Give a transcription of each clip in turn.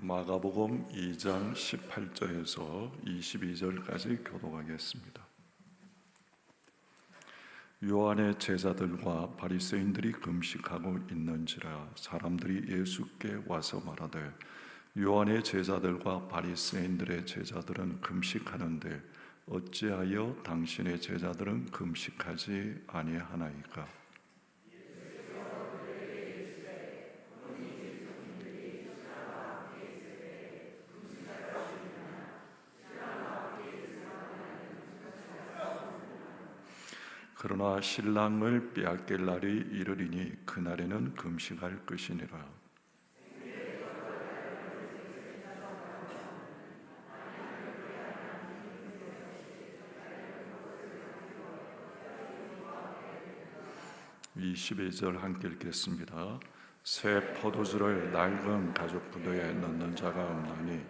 마가복음 2장 18절에서 22절까지 교독하겠습니다. 요한의 제자들과 바리새인들이 금식하고 있는지라 사람들이 예수께 와서 말하되 요한의 제자들과 바리새인들의 제자들은 금식하는데 어찌하여 당신의 제자들은 금식하지 아니하나이까? 그러나 신랑을 빼앗길 날이 이르리니 그날에는 금식할 것이니라. 이 12절 함께 읽겠습니다. 새 포도주를 낡은 가죽 부대에 넣는 자가 없나니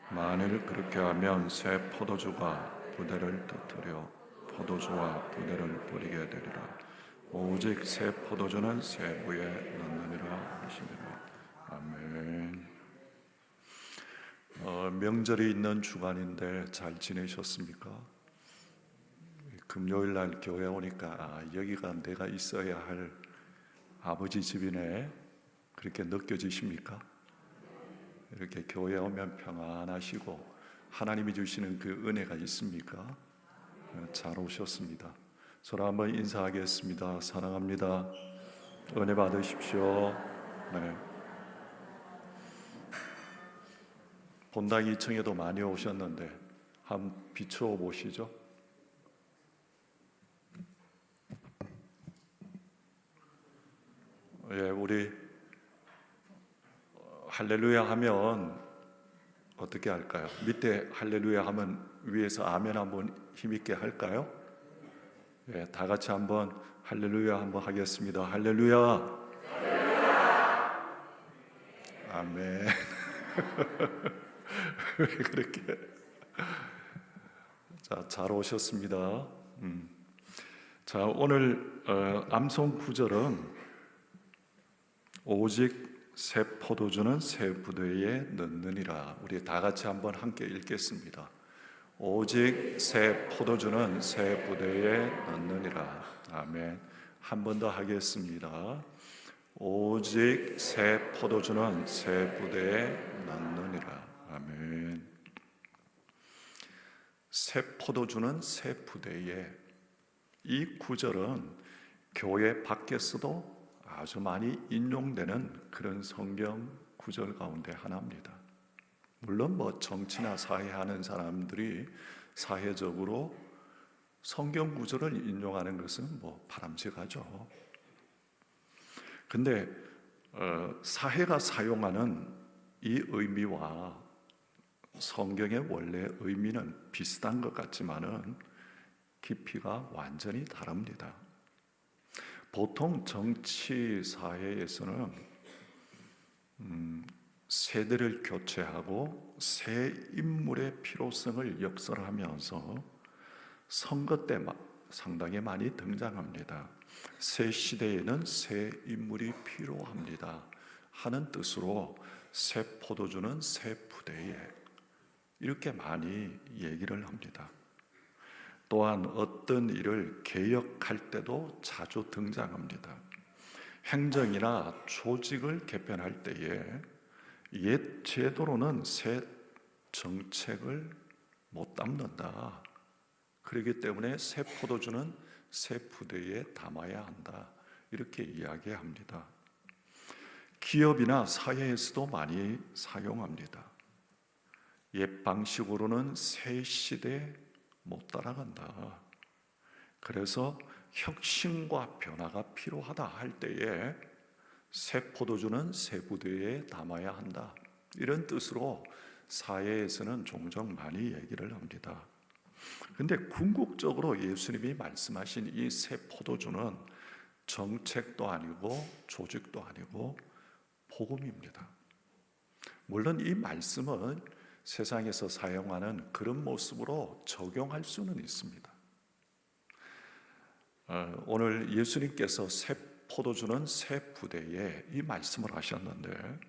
만일 그렇게 하면 새 포도주가 부대를 터뜨려 포도주와 부대를 버리게 되리라. 오직 새 포도주는 새 부에 넣느니라 하시니라. 아멘. 명절이 있는 주간인데 잘 지내셨습니까? 금요일 날 교회 오니까 여기가 내가 있어야 할 아버지 집이네, 그렇게 느껴지십니까? 이렇게 교회 오면 평안하시고 하나님이 주시는 그 은혜가 있습니까? 잘 오셨습니다. 서로 한번 인사하겠습니다. 사랑합니다. 은혜 받으십시오. 네. 본당 2층에도 많이 오셨는데 한번 비추어 보시죠. 예, 우리 할렐루야 하면 어떻게 할까요? 밑에 할렐루야 하면 위에서 아멘 한번 힘있게 할까요? 예, 다 같이 한번 할렐루야 한번 하겠습니다. 할렐루야. 할렐루야. 아멘. 왜 그렇게? 자, 잘 오셨습니다. 자, 오늘 암송 구절은 오직 새 포도주는 새 부대에 넣느니라. 우리 다 같이 한번 함께 읽겠습니다. 오직 새 포도주는 새 부대에 넣느니라. 아멘. 한 번 더 하겠습니다. 오직 새 포도주는 새 부대에 넣느니라. 아멘. 새 포도주는 새 부대에, 이 구절은 교회 밖에서도 아주 많이 인용되는 그런 성경 구절 가운데 하나입니다. 물론 정치나 사회 하는 사람들이 사회적으로 성경 구절을 인용하는 것은 바람직하죠. 근데 사회가 사용하는 이 의미와 성경의 원래 의미는 비슷한 것 같지만은 깊이가 완전히 다릅니다. 보통 정치 사회에서는 세대를 교체하고 새 인물의 필요성을 역설하면서 선거 때 상당히 많이 등장합니다. 새 시대에는 새 인물이 필요합니다 하는 뜻으로 새 포도주는 새 부대에, 이렇게 많이 얘기를 합니다. 또한 어떤 일을 개혁할 때도 자주 등장합니다. 행정이나 조직을 개편할 때에 옛 제도로는 새 정책을 못 담는다. 그렇기 때문에 새 포도주는 새 부대에 담아야 한다. 이렇게 이야기합니다. 기업이나 사회에서도 많이 사용합니다. 옛 방식으로는 새 시대에 못 따라간다. 그래서 혁신과 변화가 필요하다 할 때에 새 포도주는 새 부대에 담아야 한다. 이런 뜻으로 사회에서는 종종 많이 얘기를 합니다. 근데 궁극적으로 예수님이 말씀하신 이 새 포도주는 정책도 아니고 조직도 아니고 복음입니다. 물론 이 말씀은 세상에서 사용하는 그런 모습으로 적용할 수는 있습니다. 오늘 예수님께서 새 포도주는 새 부대에 이 말씀을 하셨는데,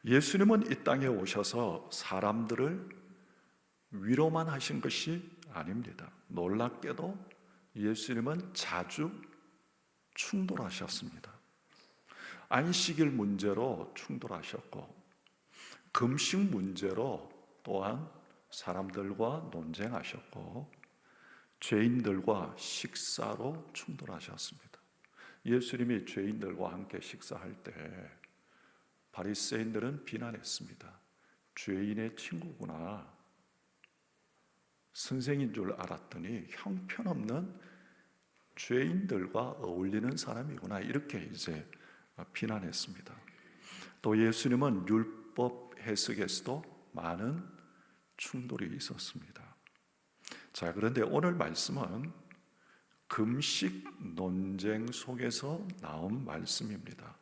예수님은 이 땅에 오셔서 사람들을 위로만 하신 것이 아닙니다. 놀랍게도 예수님은 자주 충돌하셨습니다. 안식일 문제로 충돌하셨고, 금식 문제로 또한 사람들과 논쟁하셨고, 죄인들과 식사로 충돌하셨습니다. 예수님이 죄인들과 함께 식사할 때 바리새인들은 비난했습니다. 죄인의 친구구나. 선생인 줄 알았더니 형편없는 죄인들과 어울리는 사람이구나. 이렇게 이제 비난했습니다. 또 예수님은 율법 해석에서도 많은 충돌이 있었습니다. 자, 그런데 오늘 말씀은 금식 논쟁 속에서 나온 말씀입니다.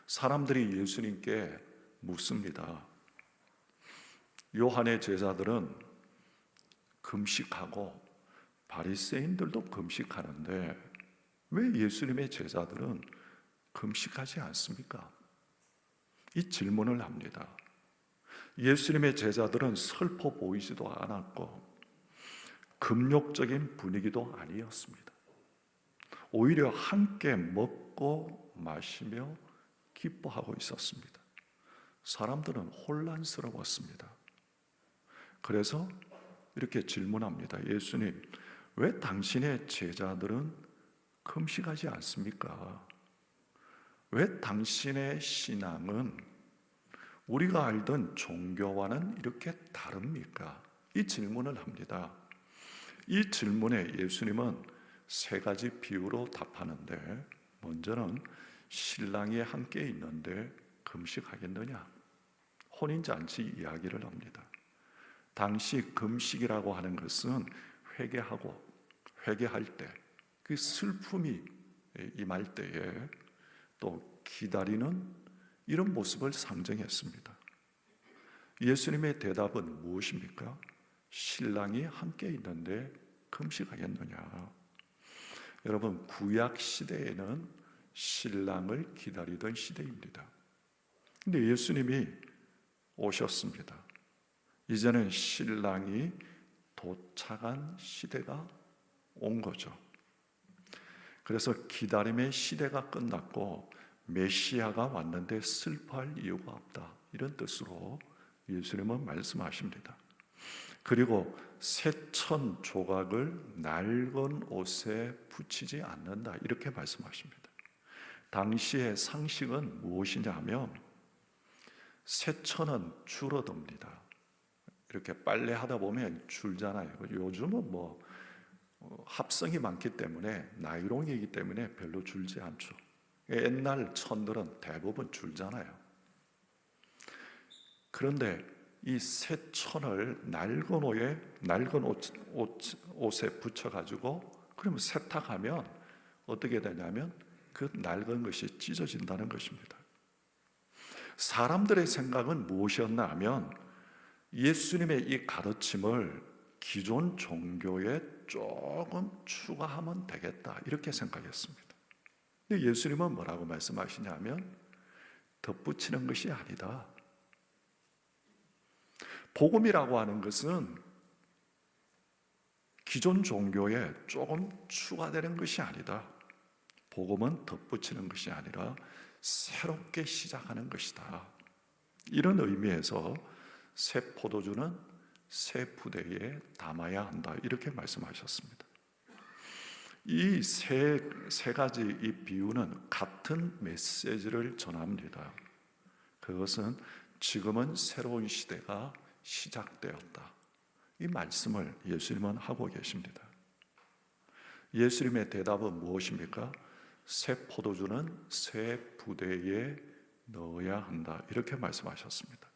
사람들이 예수님께 묻습니다. 요한의 제자들은 금식하고 바리새인들도 금식하는데 왜 예수님의 제자들은 금식하지 않습니까? 이 질문을 합니다. 예수님의 제자들은 슬퍼 보이지도 않았고 금욕적인 분위기도 아니었습니다. 오히려 함께 먹고 마시며 기뻐하고 있었습니다. 사람들은 혼란스러웠습니다. 그래서 이렇게 질문합니다. 예수님, 왜 당신의 제자들은 금식하지 않습니까? 왜 당신의 신앙은 우리가 알던 종교와는 이렇게 다릅니까? 이 질문을 합니다. 이 질문에 예수님은 세 가지 비유로 답하는데, 먼저는 신랑이 함께 있는데 금식하겠느냐? 혼인잔치 이야기를 합니다. 당시 금식이라고 하는 것은 회개할 때, 그 슬픔이 임할 때에 또 기다리는 이런 모습을 상징했습니다. 예수님의 대답은 무엇입니까? 신랑이 함께 있는데 금식하겠느냐? 여러분, 구약 시대에는 신랑을 기다리던 시대입니다. 근데 예수님이 오셨습니다. 이제는 신랑이 도착한 시대가 온 거죠. 그래서 기다림의 시대가 끝났고 메시아가 왔는데 슬퍼할 이유가 없다. 이런 뜻으로 예수님은 말씀하십니다. 그리고 새천 조각을 낡은 옷에 붙이지 않는다. 이렇게 말씀하십니다. 당시의 상식은 무엇이냐 하면 새천은 줄어듭니다. 이렇게 빨래하다 보면 줄잖아요. 요즘은 합성이 많기 때문에, 나이론이기 때문에 별로 줄지 않죠. 옛날 천들은 대부분 줄잖아요. 그런데 이 새 천을 낡은 옷에 붙여가지고 그러면 세탁하면 어떻게 되냐면 그 낡은 것이 찢어진다는 것입니다. 사람들의 생각은 무엇이었나 하면 예수님의 이 가르침을 기존 종교에 조금 추가하면 되겠다, 이렇게 생각했습니다. 근데 예수님은 뭐라고 말씀하시냐면 덧붙이는 것이 아니다. 복음이라고 하는 것은 기존 종교에 조금 추가되는 것이 아니다. 복음은 덧붙이는 것이 아니라 새롭게 시작하는 것이다. 이런 의미에서 새 포도주는 새 부대에 담아야 한다, 이렇게 말씀하셨습니다. 이 세 가지 이 비유는 같은 메시지를 전합니다. 그것은 지금은 새로운 시대가 시작되었다. 이 말씀을 예수님은 하고 계십니다. 예수님의 대답은 무엇입니까? 새 포도주는 새 부대에 넣어야 한다, 이렇게 말씀하셨습니다.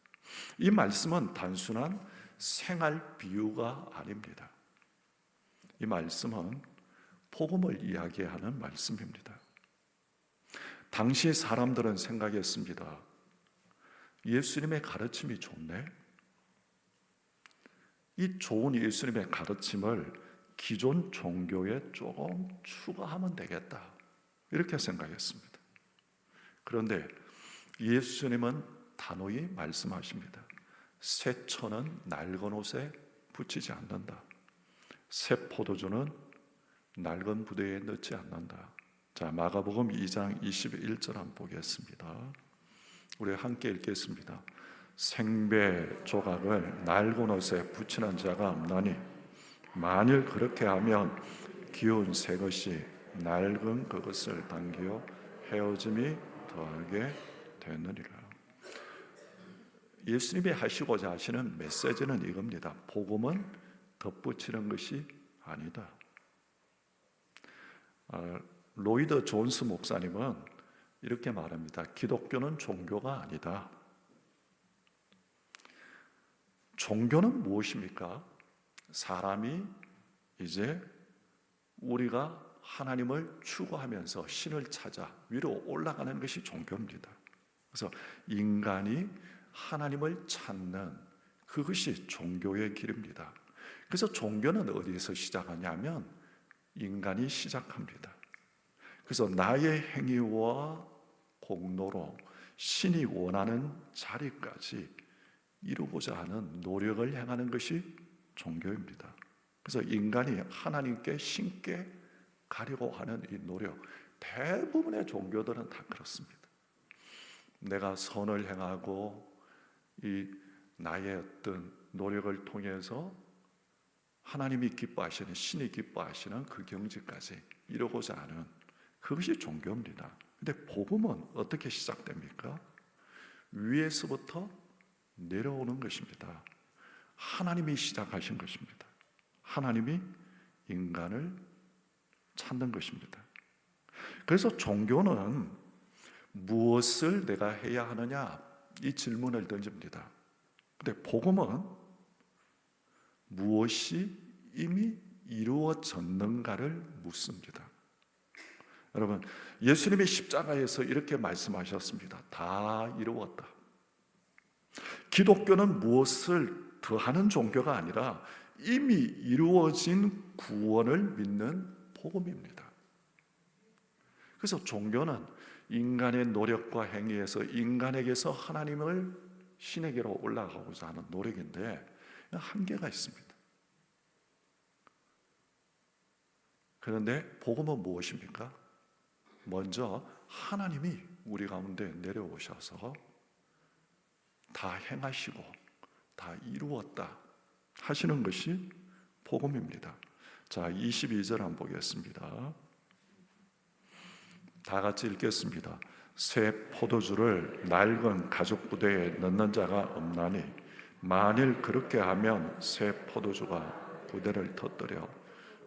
이 말씀은 단순한 생활 비유가 아닙니다. 이 말씀은 복음을 이야기하는 말씀입니다. 당시 사람들은 생각했습니다. 예수님의 가르침이 좋네. 이 좋은 예수님의 가르침을 기존 종교에 조금 추가하면 되겠다, 이렇게 생각했습니다. 그런데 예수님은 단호히 말씀하십니다. 새 천은 낡은 옷에 붙이지 않는다. 새 포도주는 낡은 부대에 넣지 않는다. 자, 마가복음 2장 21절 한번 보겠습니다. 우리 함께 읽겠습니다. 생배 조각을 낡은 옷에 붙이는 자가 없나니 만일 그렇게 하면 기운 새 것이 낡은 그것을 당기어 헤어짐이 더하게 되느니라. 예수님이 하시고자 하시는 메시지는 이겁니다. 복음은 덧붙이는 것이 아니다. 로이드 존스 목사님은 이렇게 말합니다. 기독교는 종교가 아니다. 종교는 무엇입니까? 사람이 이제 우리가 하나님을 추구하면서 신을 찾아 위로 올라가는 것이 종교입니다. 그래서 인간이 하나님을 찾는 그것이 종교의 길입니다. 그래서 종교는 어디에서 시작하냐면 인간이 시작합니다. 그래서 나의 행위와 공로로 신이 원하는 자리까지 이루고자 하는 노력을 행하는 것이 종교입니다. 그래서 인간이 하나님께 신께 가려고 하는 이 노력, 대부분의 종교들은 다 그렇습니다. 내가 선을 행하고 이 나의 어떤 노력을 통해서 하나님이 기뻐하시는, 신이 기뻐하시는 그 경지까지 이루고자 하는 그것이 종교입니다. 근데 복음은 어떻게 시작됩니까? 위에서부터 내려오는 것입니다. 하나님이 시작하신 것입니다. 하나님이 인간을 찾는 것입니다. 그래서 종교는 무엇을 내가 해야 하느냐 이 질문을 던집니다. 근데 복음은 무엇이 이미 이루어졌는가를 묻습니다. 여러분, 예수님이 십자가에서 이렇게 말씀하셨습니다. 다 이루었다. 기독교는 무엇을 더하는 종교가 아니라 이미 이루어진 구원을 믿는 복음입니다. 그래서 종교는 인간의 노력과 행위에서 인간에게서 하나님을 신에게로 올라가고자 하는 노력인데 한계가 있습니다. 그런데 복음은 무엇입니까? 먼저 하나님이 우리 가운데 내려오셔서 다 행하시고 다 이루었다 하시는 것이 복음입니다. 자, 22절 한번 보겠습니다. 다 같이 읽겠습니다. 새 포도주를 낡은 가죽 부대에 넣는 자가 없나니 만일 그렇게 하면 새 포도주가 부대를 터뜨려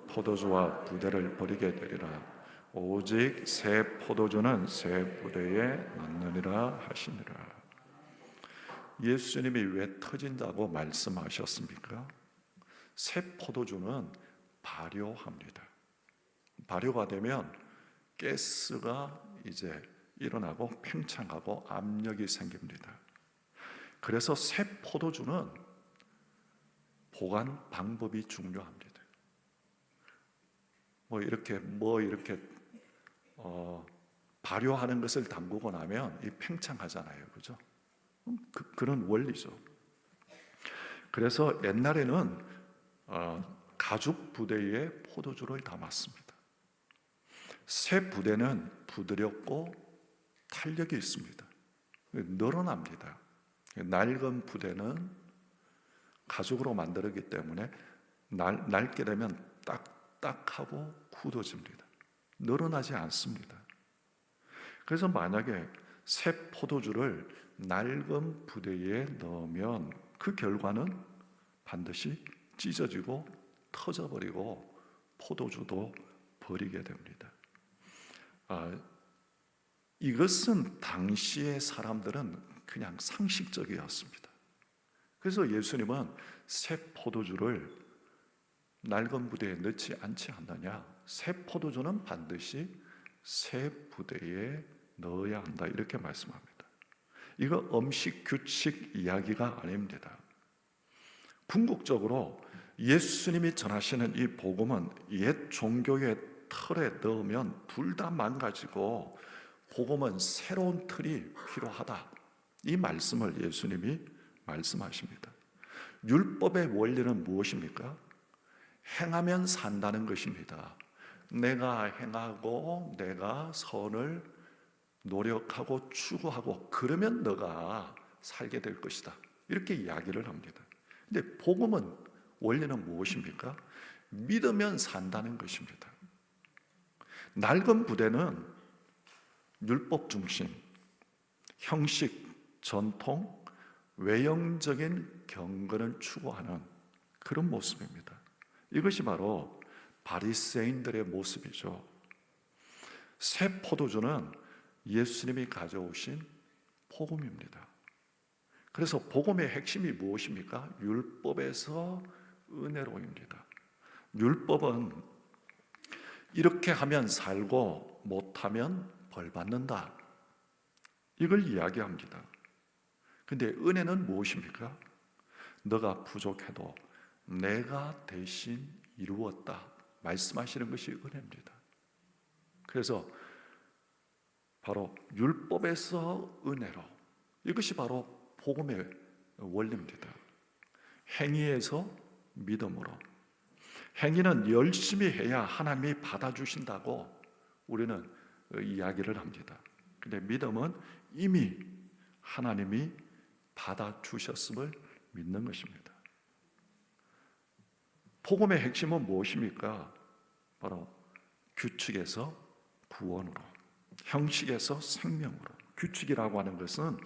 포도주와 부대를 버리게 되리라. 오직 새 포도주는 새 부대에 넣느니라 하시니라. 예수님이 왜 터진다고 말씀하셨습니까? 새 포도주는 발효합니다. 발효가 되면 가스가 이제 일어나고 팽창하고 압력이 생깁니다. 그래서 새 포도주는 보관 방법이 중요합니다. 이렇게 발효하는 것을 담그고 나면 이 팽창하잖아요, 그죠? 그런 원리죠. 그래서 옛날에는 가죽 부대에 포도주를 담았습니다. 새 부대는 부드럽고 탄력이 있습니다. 늘어납니다. 낡은 부대는 가죽으로 만들었기 때문에 낡게 되면 딱딱하고 굳어집니다. 늘어나지 않습니다. 그래서 만약에 새 포도주를 낡은 부대에 넣으면 그 결과는 반드시 찢어지고 터져버리고 포도주도 버리게 됩니다. 이것은 당시의 사람들은 그냥 상식적이었습니다. 그래서 예수님은 새 포도주를 낡은 부대에 넣지 않지 않느냐, 새 포도주는 반드시 새 부대에 넣어야 한다 이렇게 말씀합니다. 이거 음식 규칙 이야기가 아닙니다. 궁극적으로 예수님이 전하시는 이 복음은 옛 종교의 틀에 넣으면 둘 다 망가지고 복음은 새로운 틀이 필요하다 이 말씀을 예수님이 말씀하십니다. 율법의 원리는 무엇입니까? 행하면 산다는 것입니다. 내가 행하고 내가 선을 노력하고 추구하고 그러면 너가 살게 될 것이다, 이렇게 이야기를 합니다. 근데 복음은 원리는 무엇입니까? 믿으면 산다는 것입니다. 낡은 부대는 율법 중심, 형식, 전통, 외형적인 경건을 추구하는 그런 모습입니다. 이것이 바로 바리새인들의 모습이죠. 새 포도주는 예수님이 가져오신 복음입니다. 그래서 복음의 핵심이 무엇입니까? 율법에서 은혜로입니다. 율법은 이렇게 하면 살고 못하면 벌 받는다, 이걸 이야기합니다. 근데 은혜는 무엇입니까? 너가 부족해도 내가 대신 이루었다 말씀하시는 것이 은혜입니다. 그래서 바로 율법에서 은혜로, 이것이 바로 복음의 원리입니다. 행위에서 믿음으로. 행위는 열심히 해야 하나님이 받아주신다고 우리는 이야기를 합니다. 근데 믿음은 이미 하나님이 받아주셨음을 믿는 것입니다. 복음의 핵심은 무엇입니까? 바로 규칙에서 구원으로, 형식에서 생명으로. 규칙이라고 하는 것은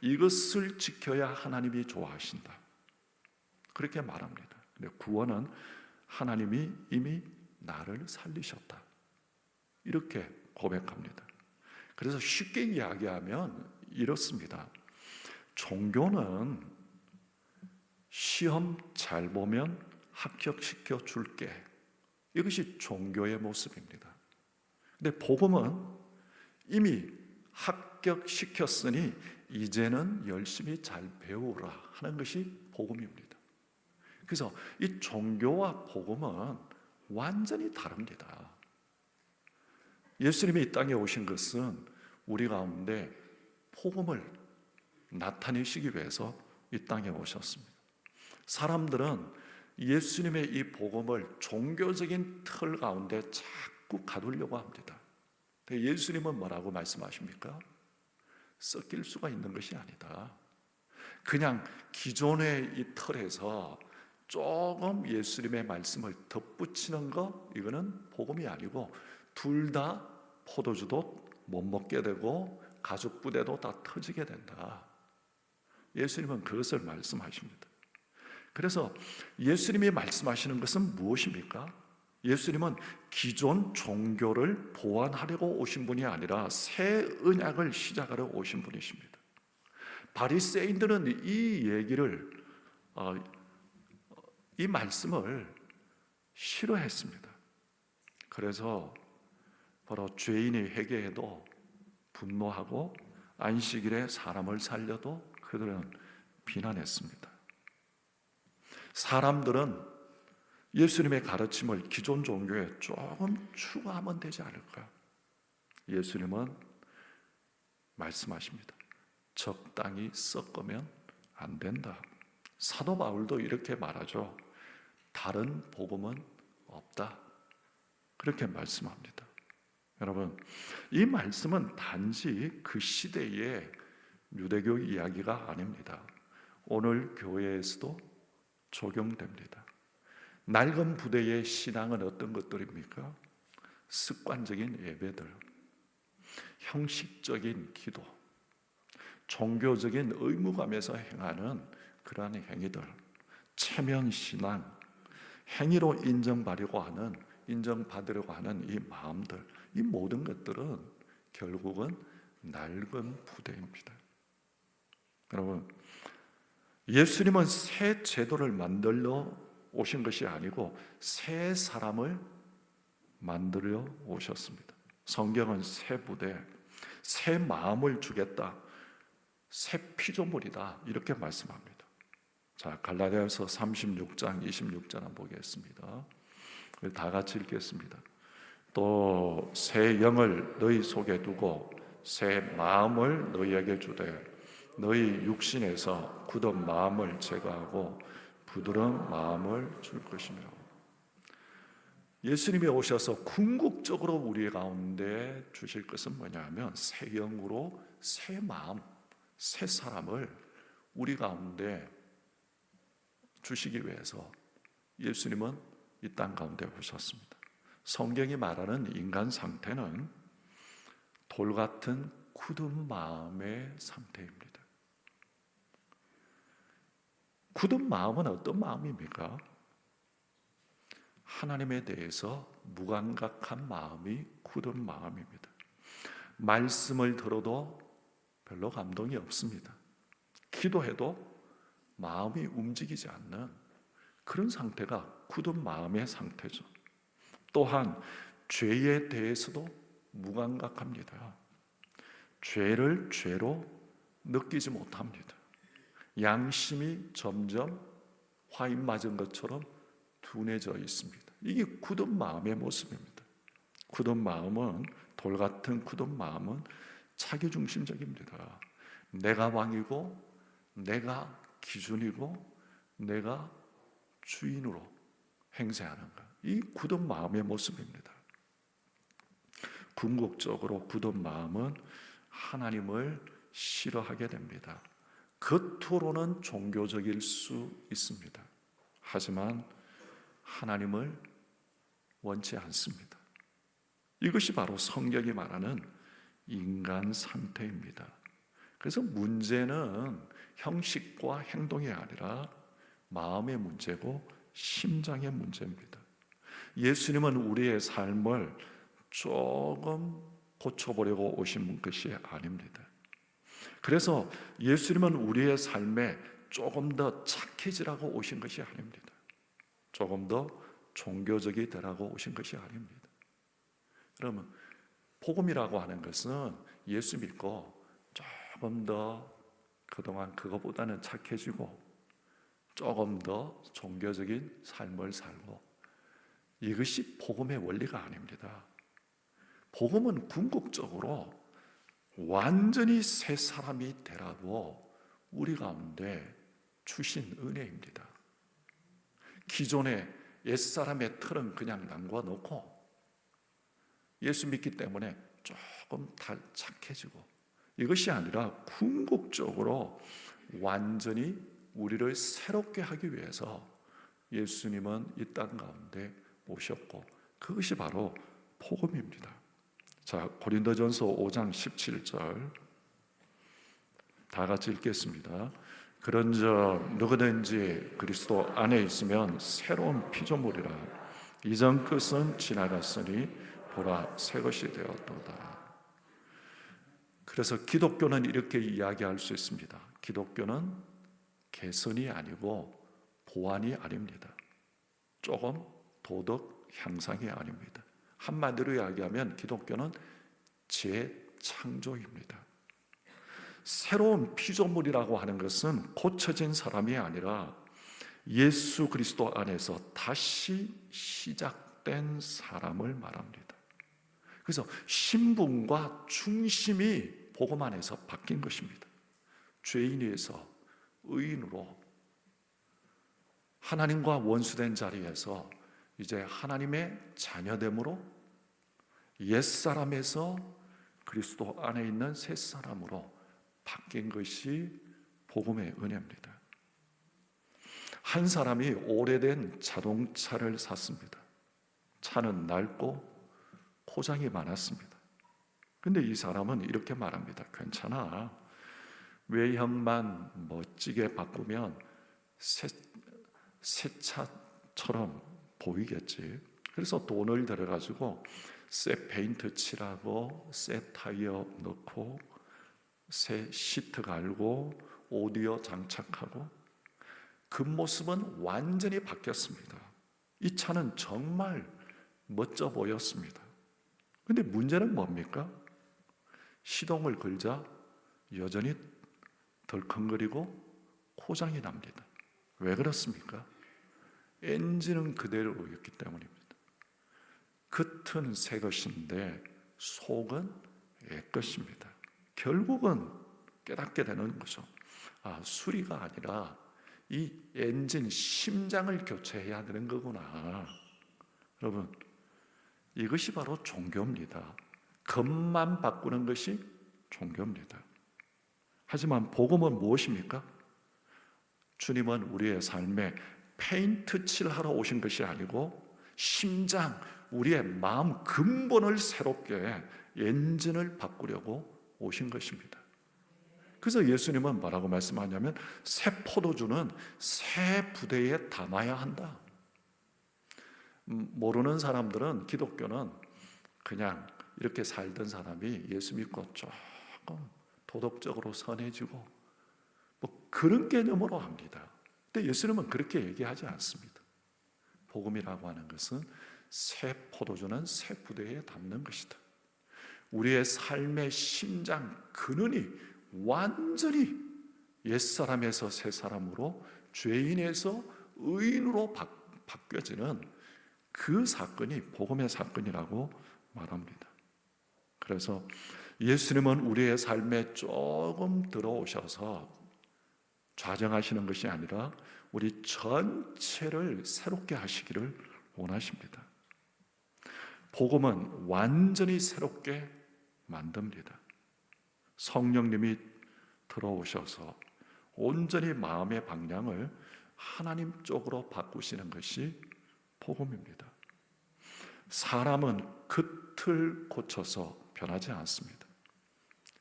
이것을 지켜야 하나님이 좋아하신다, 그렇게 말합니다. 근데 구원은 하나님이 이미 나를 살리셨다, 이렇게 고백합니다. 그래서 쉽게 이야기하면 이렇습니다. 종교는 시험 잘 보면 합격시켜 줄게, 이것이 종교의 모습입니다. 근데 복음은 이미 합격시켰으니 이제는 열심히 잘 배우라 하는 것이 복음입니다. 그래서 이 종교와 복음은 완전히 다릅니다. 예수님이 이 땅에 오신 것은 우리 가운데 복음을 나타내시기 위해서 이 땅에 오셨습니다. 사람들은 예수님의 이 복음을 종교적인 틀 가운데 자꾸 가두려고 합니다. 예수님은 뭐라고 말씀하십니까? 섞일 수가 있는 것이 아니다. 그냥 기존의 이 틀에서 조금 예수님의 말씀을 덧붙이는 거, 이거는 복음이 아니고 둘 다 포도주도 못 먹게 되고 가죽 부대도 다 터지게 된다. 예수님은 그것을 말씀하십니다. 그래서 예수님이 말씀하시는 것은 무엇입니까? 예수님은 기존 종교를 보완하려고 오신 분이 아니라 새 언약을 시작하려 오신 분이십니다. 바리새인들은 이 얘기를, 이 말씀을 싫어했습니다. 그래서 바로 죄인이 회개해도 분노하고 안식일에 사람을 살려도 그들은 비난했습니다. 사람들은 예수님의 가르침을 기존 종교에 조금 추가하면 되지 않을까? 예수님은 말씀하십니다. 적당히 섞으면 안 된다. 사도 바울도 이렇게 말하죠. 다른 복음은 없다, 그렇게 말씀합니다. 여러분, 이 말씀은 단지 그 시대의 유대교 이야기가 아닙니다. 오늘 교회에서도 적용됩니다. 낡은 부대의 신앙은 어떤 것들입니까? 습관적인 예배들, 형식적인 기도, 종교적인 의무감에서 행하는 그러한 행위들, 체면신앙, 행위로 인정받으려고 하는 이 마음들, 이 모든 것들은 결국은 낡은 부대입니다. 여러분, 예수님은 새 제도를 만들러 오신 것이 아니고 새 사람을 만들어 오셨습니다. 성경은 새 부대, 새 마음을 주겠다, 새 피조물이다, 이렇게 말씀합니다. 자, 갈라디아서 36장 26절 한번 보겠습니다. 다 같이 읽겠습니다. 또 새 영을 너희 속에 두고 새 마음을 너희에게 주되 너희 육신에서 굳은 마음을 제거하고 부드러운 마음을 줄 것이며. 예수님이 오셔서 궁극적으로 우리 가운데 주실 것은 뭐냐면 새 영으로 새 마음, 새 사람을 우리 가운데 주시기 위해서 예수님은 이 땅 가운데 오셨습니다. 성경이 말하는 인간 상태는 돌 같은 굳은 마음의 상태입니다. 굳은 마음은 어떤 마음입니까? 하나님에 대해서 무감각한 마음이 굳은 마음입니다. 말씀을 들어도 별로 감동이 없습니다. 기도해도 마음이 움직이지 않는 그런 상태가 굳은 마음의 상태죠. 또한 죄에 대해서도 무감각합니다. 죄를 죄로 느끼지 못합니다. 양심이 점점 화인 맞은 것처럼 둔해져 있습니다. 이게 굳은 마음의 모습입니다. 굳은 마음은, 돌 같은 굳은 마음은 자기중심적입니다. 내가 왕이고 내가 기준이고 내가 주인으로 행세하는 것, 이 굳은 마음의 모습입니다. 궁극적으로 굳은 마음은 하나님을 싫어하게 됩니다. 겉으로는 종교적일 수 있습니다. 하지만 하나님을 원치 않습니다. 이것이 바로 성경이 말하는 인간 상태입니다. 그래서 문제는 형식과 행동이 아니라 마음의 문제고 심장의 문제입니다. 예수님은 우리의 삶을 조금 고쳐보려고 오신 것이 아닙니다. 그래서 예수님은 우리의 삶에 조금 더 착해지라고 오신 것이 아닙니다. 조금 더 종교적이 되라고 오신 것이 아닙니다. 그러면 복음이라고 하는 것은 예수 믿고 조금 더 그동안 그거보다는 착해지고 조금 더 종교적인 삶을 살고, 이것이 복음의 원리가 아닙니다. 복음은 궁극적으로 완전히 새 사람이 되라고 우리 가운데 주신 은혜입니다. 기존의 옛사람의 틀은 그냥 남겨 놓고 예수 믿기 때문에 조금 더 착해지고, 이것이 아니라 궁극적으로 완전히 우리를 새롭게 하기 위해서 예수님은 이 땅 가운데 오셨고, 그것이 바로 복음입니다. 자, 고린도전서 5장 17절 다 같이 읽겠습니다. 그런즉 누구든지 그리스도 안에 있으면 새로운 피조물이라, 이전 것은 지나갔으니 보라 새 것이 되었도다. 그래서 기독교는 이렇게 이야기할 수 있습니다. 기독교는 개선이 아니고 보완이 아닙니다. 조금 도덕 향상이 아닙니다. 한마디로 이야기하면 기독교는 재창조입니다. 새로운 피조물이라고 하는 것은 고쳐진 사람이 아니라 예수 그리스도 안에서 다시 시작된 사람을 말합니다. 그래서 신분과 중심이 복음 안에서 바뀐 것입니다. 죄인에서 의인으로, 하나님과 원수된 자리에서 이제 하나님의 자녀됨으로, 옛사람에서 그리스도 안에 있는 새사람으로 바뀐 것이 복음의 은혜입니다. 한 사람이 오래된 자동차를 샀습니다. 차는 낡고 고장이 많았습니다. 근데 이 사람은 이렇게 말합니다. 괜찮아. 외형만 멋지게 바꾸면 새 차처럼 보이겠지. 그래서 돈을 들여가지고 새 페인트 칠하고 새 타이어 넣고 새 시트 갈고 오디오 장착하고, 그 모습은 완전히 바뀌었습니다. 이 차는 정말 멋져 보였습니다. 근데 문제는 뭡니까? 시동을 걸자 여전히 덜컹거리고 고장이 납니다. 왜 그렇습니까? 엔진은 그대로였기 때문입니다. 겉은 새 것인데 속은 옛 것입니다. 결국은 깨닫게 되는 거죠. 수리가 아니라 이 엔진 심장을 교체해야 되는 거구나. 여러분, 이것이 바로 종교입니다. 겉만 바꾸는 것이 종교입니다. 하지만 복음은 무엇입니까? 주님은 우리의 삶에 페인트 칠하러 오신 것이 아니고 심장, 우리의 마음 근본을 새롭게 엔진을 바꾸려고 오신 것입니다. 그래서 예수님은 뭐라고 말씀하냐면 새 포도주는 새 부대에 담아야 한다. 모르는 사람들은 기독교는 그냥 이렇게 살던 사람이 예수 믿고 조금 도덕적으로 선해지고 뭐 그런 개념으로 합니다. 근데 예수님은 그렇게 얘기하지 않습니다. 복음이라고 하는 것은 새 포도주는 새 부대에 담는 것이다. 우리의 삶의 심장 근원이 완전히 옛사람에서 새사람으로, 죄인에서 의인으로 바뀌어지는 그 사건이 복음의 사건이라고 말합니다. 그래서 예수님은 우리의 삶에 조금 들어오셔서 좌정하시는 것이 아니라 우리 전체를 새롭게 하시기를 원하십니다. 복음은 완전히 새롭게 만듭니다. 성령님이 들어오셔서 온전히 마음의 방향을 하나님 쪽으로 바꾸시는 것이 복음입니다. 사람은 겉을 고쳐서 변하지 않습니다.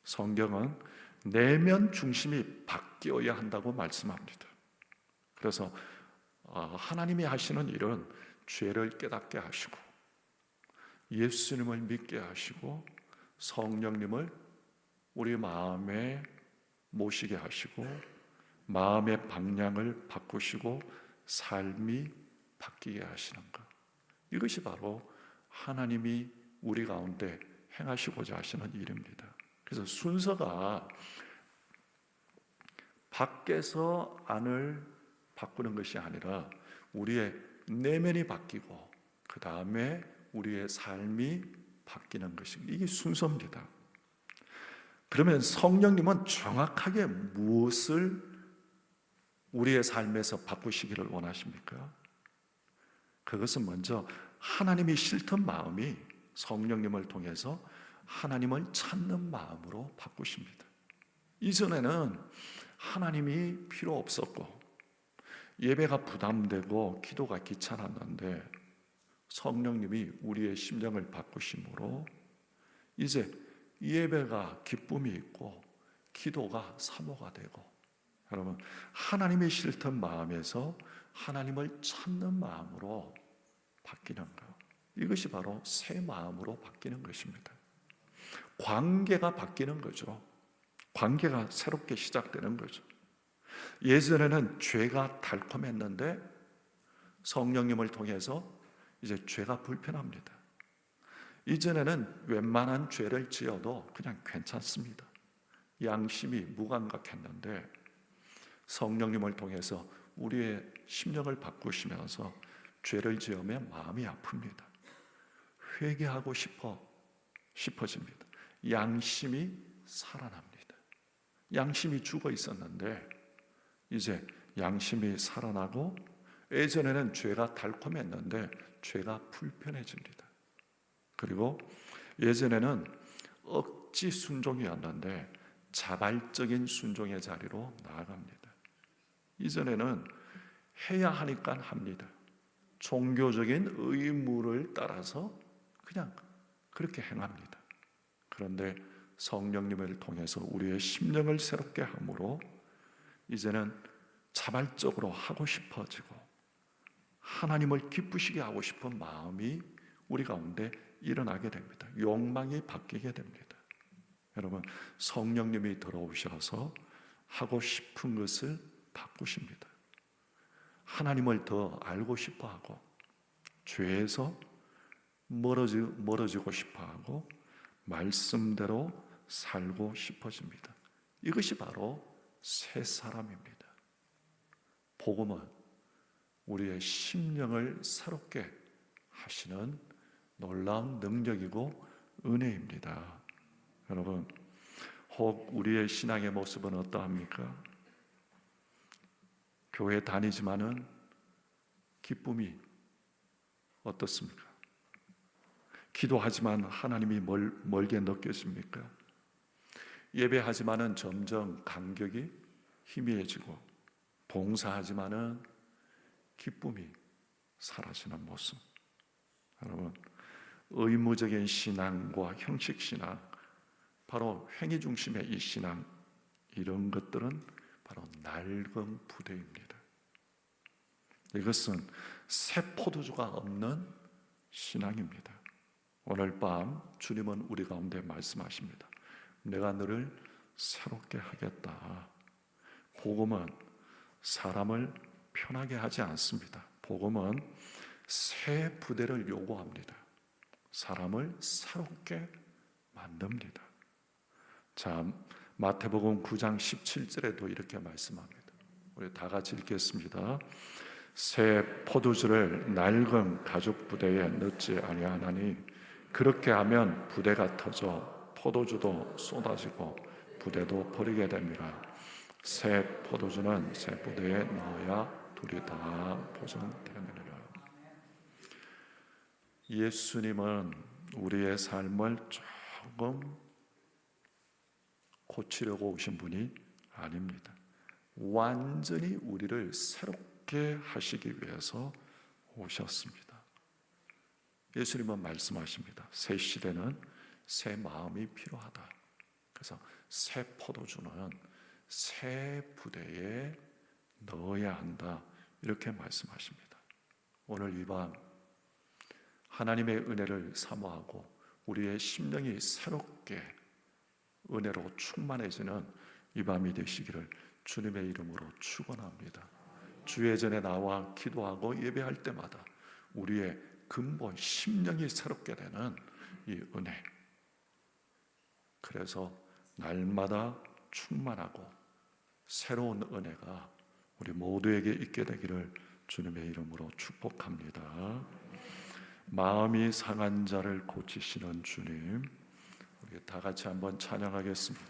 성경은 내면 중심이 바뀌어야 한다고 말씀합니다. 그래서 하나님이 하시는 일은 죄를 깨닫게 하시고 예수님을 믿게 하시고 성령님을 우리 마음에 모시게 하시고 마음의 방향을 바꾸시고 삶이 바뀌게 하시는 것, 이것이 바로 하나님이 우리 가운데 행하시고자 하시는 일입니다. 그래서 순서가 밖에서 안을 바꾸는 것이 아니라 우리의 내면이 바뀌고 그 다음에 우리의 삶이 바뀌는 것이, 이게 순서입니다. 그러면 성령님은 정확하게 무엇을 우리의 삶에서 바꾸시기를 원하십니까? 그것은 먼저 하나님이 싫던 마음이 성령님을 통해서 하나님을 찾는 마음으로 바꾸십니다. 이전에는 하나님이 필요 없었고 예배가 부담되고 기도가 귀찮았는데 성령님이 우리의 심령을 바꾸심으로 이제 예배가 기쁨이 있고 기도가 사모가 되고, 여러분, 하나님이 싫던 마음에서 하나님을 찾는 마음으로 바뀌는 것, 이것이 바로 새 마음으로 바뀌는 것입니다. 관계가 바뀌는 거죠. 관계가 새롭게 시작되는 거죠. 예전에는 죄가 달콤했는데 성령님을 통해서 이제 죄가 불편합니다. 이전에는 웬만한 죄를 지어도 그냥 괜찮습니다. 양심이 무감각했는데 성령님을 통해서 우리의 심령을 바꾸시면서 죄를 지으면 마음이 아픕니다. 회개하고 싶어집니다. 양심이 살아납니다. 양심이 죽어 있었는데 이제 양심이 살아나고, 예전에는 죄가 달콤했는데 죄가 불편해집니다. 그리고 예전에는 억지 순종이었는데 자발적인 순종의 자리로 나아갑니다. 이전에는 해야 하니까 합니다. 종교적인 의무를 따라서 그냥 그렇게 행합니다. 그런데 성령님을 통해서 우리의 심령을 새롭게 함으로 이제는 자발적으로 하고 싶어지고 하나님을 기쁘시게 하고 싶은 마음이 우리 가운데 일어나게 됩니다. 욕망이 바뀌게 됩니다. 여러분, 성령님이 들어오셔서 하고 싶은 것을 바꾸십니다. 하나님을 더 알고 싶어하고 죄에서 멀어지고 싶어하고 말씀대로 살고 싶어집니다. 이것이 바로 새 사람입니다. 복음은 우리의 심령을 새롭게 하시는 놀라운 능력이고 은혜입니다. 여러분, 혹 우리의 신앙의 모습은 어떠합니까? 교회 다니지만은 기쁨이 어떻습니까? 기도하지만 하나님이 멀게 느껴집니까? 예배하지만은 점점 감격이 희미해지고, 봉사하지만은 기쁨이 사라지는 모습. 여러분, 의무적인 신앙과 형식 신앙, 바로 행위 중심의 이 신앙, 이런 것들은 바로 낡은 부대입니다. 이것은 새 포도주가 없는 신앙입니다. 오늘 밤 주님은 우리 가운데 말씀하십니다. 내가 너를 새롭게 하겠다. 복음은 사람을 편하게 하지 않습니다. 복음은 새 부대를 요구합니다. 사람을 새롭게 만듭니다. 자, 마태복음 9장 17절에도 이렇게 말씀합니다. 우리 다 같이 읽겠습니다. 새 포도주를 낡은 가죽 부대에 넣지 아니하나니 그렇게 하면 부대가 터져 포도주도 쏟아지고 부대도 버리게 됩니다. 새 포도주는 새 부대에 넣어야 둘이 다 보존되느니라. 예수님은 우리의 삶을 조금 고치려고 오신 분이 아닙니다. 완전히 우리를 새롭게 하시기 위해서 오셨습니다. 예수님은 말씀하십니다. 새 시대는 새 마음이 필요하다. 그래서 새 포도주는 새 부대에 넣어야 한다. 이렇게 말씀하십니다. 오늘 이 밤 하나님의 은혜를 사모하고 우리의 심령이 새롭게 은혜로 충만해지는 이 밤이 되시기를 주님의 이름으로 축원합니다. 주의 전에 나와 기도하고 예배할 때마다 우리의 근본 심령이 새롭게 되는 이 은혜, 그래서 날마다 충만하고 새로운 은혜가 우리 모두에게 있게 되기를 주님의 이름으로 축복합니다. 마음이 상한 자를 고치시는 주님, 우리 다 같이 한번 찬양하겠습니다.